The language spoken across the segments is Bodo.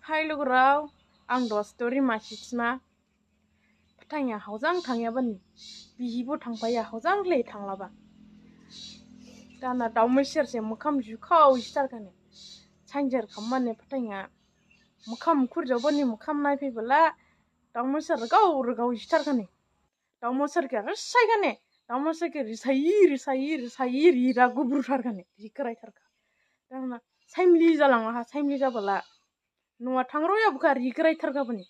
Hai lugurau, ang do story masitsma. Patanya haujang thangya bani. Bihibo thangpaya haujang lei thanglaba. Dana daumai serse mukam jukau istarkane. Chanjar khammane patanya mukam kurjabani mukam naifibala daumai ser rgau istarkane. Daumai ser ke rsaigane. Daumai ser ke risai rira gubrutharkane. Rikraitarka. Dana saimli jalanga saimli jabala. Nuwa thangroya buka rikraitarka bani.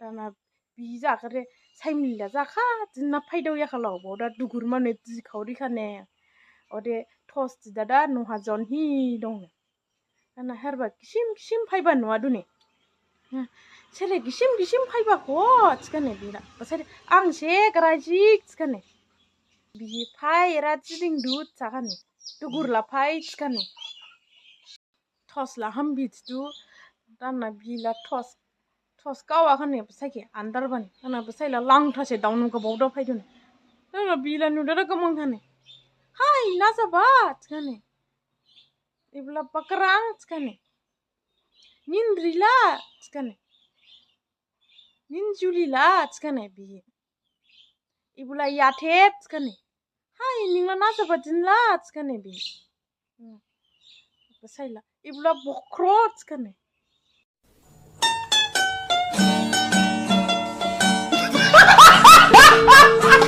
Dana bija kare saimliya jaka dinna faidau yakalaw boda dugur mane dikauri khane ode toast dada nuha jon hi dong dana herba kisim faiba nuwa duni sele kisim faiba ko tskane bira basare ang se graji tskane bi phai ra chiding du tsakane dugur la phai tskane toast la hambit du dana bila toast kawa khane basake andar bani dana basaila lang thase daunu ko bawda faidune dana bila nudara gamang khane hai nasa ba tskane ibla bakrang tskane nindrila tskane ninjulila tskane bi ibla yathe tskane hai ningla nasa ba dinla tskane bi basaila ibla bokro tskane